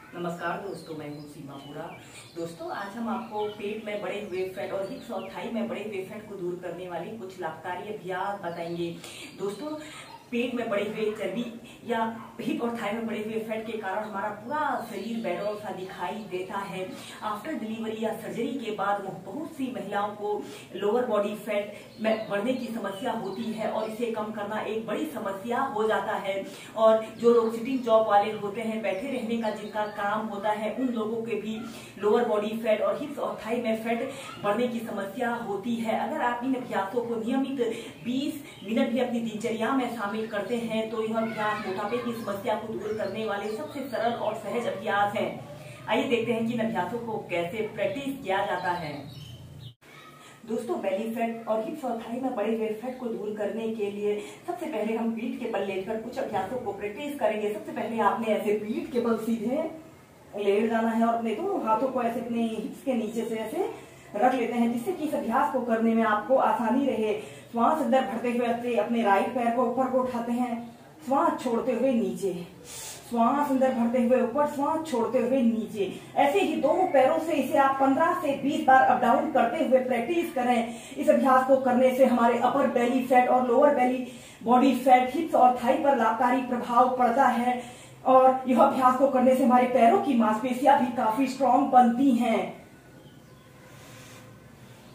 नमस्कार दोस्तों, मैं हूँ सीमा पूरा। दोस्तों, आज हम आपको पेट में बढ़े हुए फैट और हिप्स और थाई में बढ़े हुए फैट को दूर करने वाले कुछ लाभकारी अभ्यास बताएंगे। दोस्तों, पेट में बढ़े हुए चर्बी या हिप और थाई में बढ़े हुए फैट के कारण हमारा पूरा शरीर बेडौल सा दिखाई देता है। आफ्टर डिलीवरी या सर्जरी के बाद बहुत सी महिलाओं को लोअर बॉडी फैट में बढ़ने की समस्या होती है और इसे कम करना एक बड़ी समस्या हो जाता है। और जो लोग सिटिंग जॉब वाले होते हैं, बैठे रहने का जिनका काम होता है, उन लोगों के भी लोअर बॉडी फैट और हिप्स और थाई में फैट बढ़ने की समस्या होती है। अगर आप इन अभ्यासों को नियमित 20 मिनट भी अपनी दिनचर्या में शामिल करते हैं तो यह अभ्यास मोटापे की समस्या को दूर करने वाले सबसे सरल और सहज अभ्यास हैं। आइए देखते हैं कि इन अभ्यासों को कैसे प्रैक्टिस किया जाता है। दोस्तों, बेली फैट और हिप्स और थाई में बढ़े हुए फैट को दूर करने के लिए सबसे पहले हम पीठ के बल लेकर कुछ अभ्यासों को प्रैक्टिस करेंगे। सबसे पहले आपने ऐसे पीठ के बल सीधे लेट जाना है और अपने दोनों हाथों को ऐसे अपने हिप्स के नीचे से ऐसे रख लेते हैं, जिससे कि इस अभ्यास को करने में आपको आसानी रहे। श्वास अंदर भरते हुए अपने राइट पैर को ऊपर को उठाते हैं, श्वास छोड़ते हुए नीचे, श्वास अंदर भरते हुए ऊपर, श्वास छोड़ते हुए नीचे। ऐसे ही दोनों पैरों से इसे आप 15 से 20 बार अप डाउन करते हुए प्रैक्टिस करें। इस अभ्यास को करने से हमारे अपर बेली फैट और लोअर बेली बॉडी फैट, हिप्स और थाई पर लाभकारी प्रभाव पड़ता है और यह अभ्यास को करने से हमारे पैरों की मांसपेशियां भी काफी स्ट्रांग बनती हैं।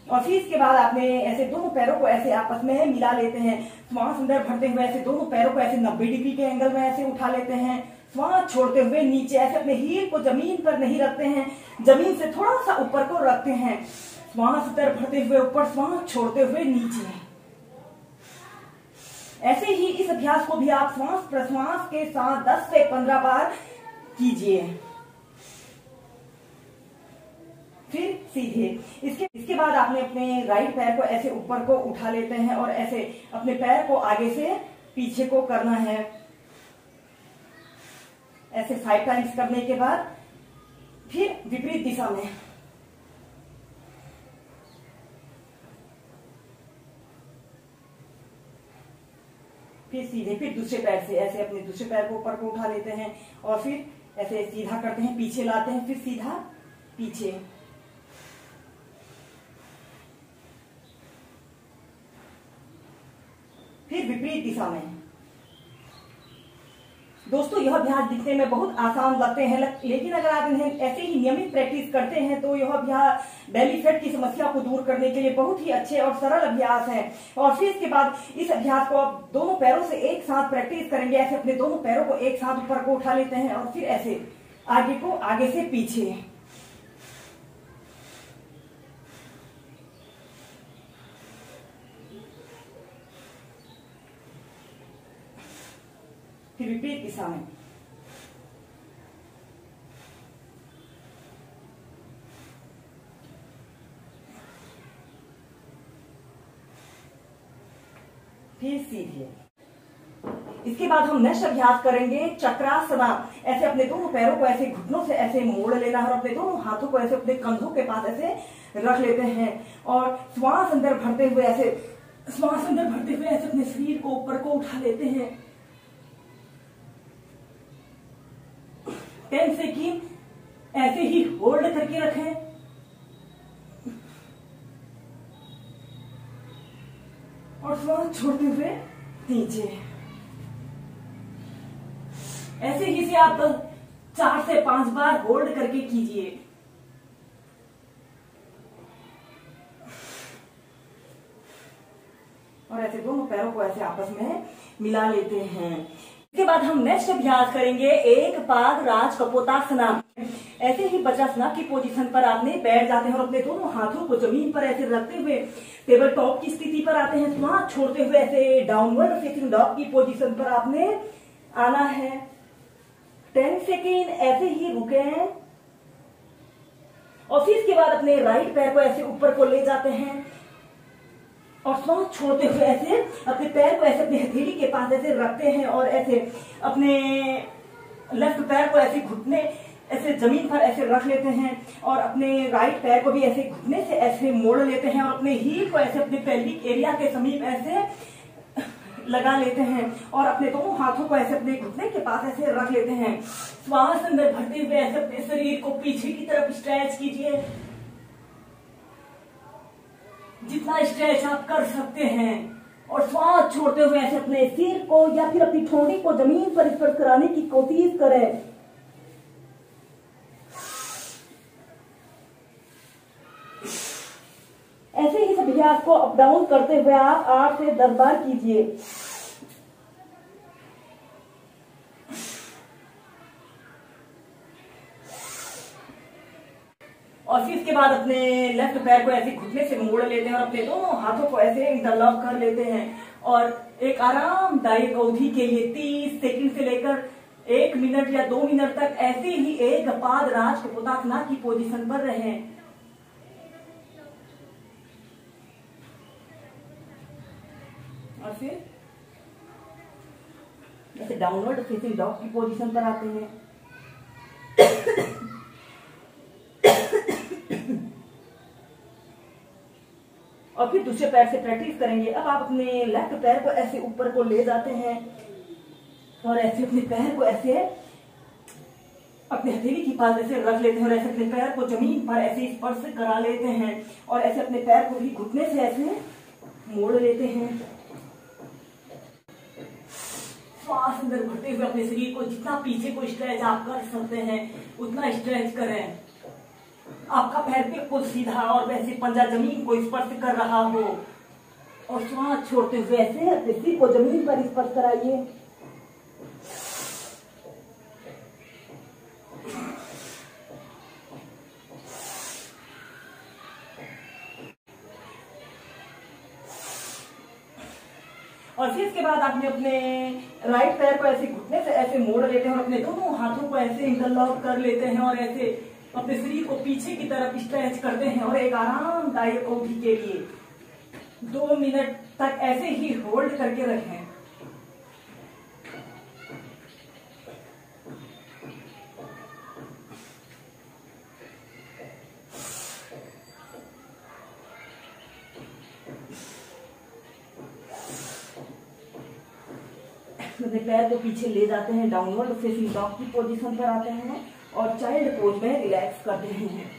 और फिर इसके बाद आपने ऐसे दोनों पैरों को ऐसे आपस में मिला लेते हैं। श्वास अंदर भरते हुए ऐसे दोनों पैरों को ऐसे 90 डिग्री के एंगल में ऐसे उठा लेते हैं, श्वास छोड़ते हुए नीचे। ऐसे अपने हील को जमीन पर नहीं रखते हैं, जमीन से थोड़ा सा ऊपर को रखते हैं। श्वास अंदर भरते हुए ऊपर, श्वास छोड़ते हुए नीचे। ऐसे ही इस अभ्यास को भी आप श्वास प्रश्वास के साथ 10 से 15 बार कीजिए। फिर सीधे इसके बाद आपने अपने राइट पैर को ऐसे ऊपर को उठा लेते हैं और ऐसे अपने पैर को आगे से पीछे को करना है। ऐसे 5 टाइम्स करने के बाद फिर विपरीत दिशा में। फिर सीधे, फिर दूसरे पैर से ऐसे अपने दूसरे पैर को ऊपर को उठा लेते हैं और फिर ऐसे सीधा करते हैं, पीछे लाते हैं, फिर सीधा पीछे। फिर विपरीत दिशा में। दोस्तों, यह अभ्यास दिखने में बहुत आसान लगते हैं, लेकिन अगर आप इन्हें ऐसे ही नियमित प्रैक्टिस करते हैं तो यह अभ्यास बेली फैट की समस्या को दूर करने के लिए बहुत ही अच्छे और सरल अभ्यास है। और फिर इसके बाद इस अभ्यास को आप दोनों पैरों से एक साथ प्रैक्टिस करेंगे। ऐसे अपने दोनों पैरों को एक साथ ऊपर को उठा लेते हैं और फिर ऐसे आगे को आगे से पीछे। फिर विपरीत दिशा में। फिर सीधे। इसके बाद हम नेक्स्ट अभ्यास करेंगे चक्रासना। ऐसे अपने दोनों पैरों को ऐसे घुटनों से ऐसे मोड़ लेना है और अपने दोनों हाथों को ऐसे अपने कंधों के पास ऐसे रख लेते हैं और श्वास अंदर भरते हुए ऐसे अपने शरीर को ऊपर को उठा लेते हैं। 10 सेकंड ऐसे ही होल्ड करके रखें और श्वास छोड़ते हुए नीचे। ऐसे ही से आप 4 से 5 बार होल्ड करके कीजिए। और ऐसे दोनों पैरों को ऐसे आपस में मिला लेते हैं। इसके बाद हम नेक्स्ट अभ्यास करेंगे एक पाद राज कपोतासना। ऐसे ही वज्रासना की पोजीशन पर आपने बैठ जाते हैं और अपने दोनों हाथों को जमीन पर ऐसे रखते हुए टेबल टॉप की स्थिति पर आते हैं। श्वास छोड़ते हुए ऐसे डाउनवर्ड फेसिंग डॉग की पोजीशन पर आपने आना है। 10 सेकेंड ऐसे ही रुके और फिर इसके बाद अपने राइट पैर को ऐसे ऊपर को ले जाते हैं और श्वास छोड़ते हुए ऐसे अपने पैर को ऐसे अपनी हथेली के पास ऐसे रखते हैं और ऐसे अपने लेफ्ट पैर को ऐसे घुटने ऐसे जमीन पर ऐसे रख लेते हैं और अपने राइट पैर को भी ऐसे घुटने से ऐसे मोड़ लेते हैं और अपने हील को ऐसे अपने पेल्विक एरिया के समीप ऐसे लगा लेते हैं और अपने दोनों हाथों को ऐसे अपने घुटने के पास ऐसे रख लेते हैं। श्वास अंदर भरते हुए ऐसे अपने शरीर को पीछे की तरफ स्ट्रेच कीजिए, जितना स्ट्रेच आप कर सकते हैं। और श्वास छोड़ते हुए ऐसे अपने सिर को या फिर अपनी ठोड़ी को जमीन पर स्पर्श कराने की कोशिश करें। ऐसे ही इस अभ्यास को अप डाउन करते हुए आप 8 से 10 बार कीजिए। और फिर इसके बाद अपने लेफ्ट पैर को ऐसे घुटने से मोड़ लेते हैं और अपने दोनों हाथों को ऐसे इंटरलॉक कर लेते हैं और एक आरामदायक अवधि के लिए 30 सेकंड से लेकर 1 मिनट या 2 मिनट तक ऐसे ही एक पाद राष्ट्रपतासना की पोजीशन पर रहें। और फिर जैसे डाउनवर्ड फेसिंग डॉग की पोजीशन पर आते हैं। और फिर दूसरे पैर से प्रैक्टिस करेंगे। अब आप अपने लेफ्ट पैर को ऐसे ऊपर को ले जाते हैं और ऐसे अपने पैर को ऐसे अपने हथेली के पास ऐसे रख लेते हैं और ऐसे अपने पैर को जमीन पर ऐसे स्पर्श करा लेते हैं और ऐसे अपने पैर को भी घुटने से ऐसे मोड़ लेते हैं। श्वास अंदर भरते हुए अपने शरीर को जितना पीछे को स्ट्रेच आप कर सकते हैं उतना स्ट्रेच करें। आपका पैर बिल्कुल सीधा और वैसे पंजा जमीन को स्पर्श कर रहा हो और श्वास छोड़ते हुए ऐसे अपने सिर को जमीन पर स्पर्श कराइए। और फिर इसके बाद आपने अपने राइट पैर को ऐसे घुटने से ऐसे मोड़ लेते हैं और अपने दोनों हाथों को ऐसे इंटरलॉक कर लेते हैं और ऐसे अपने शरीर को पीछे की तरफ स्ट्रेच करते हैं और एक आरामदायक अवधि के लिए 2 मिनट तक ऐसे ही होल्ड करके रखें। अपने पैर को पीछे ले जाते हैं, डाउनवर्ड फेसिंग डॉग की पोजीशन पर आते हैं और चाइल्ड पोज में रिलैक्स करते हैं।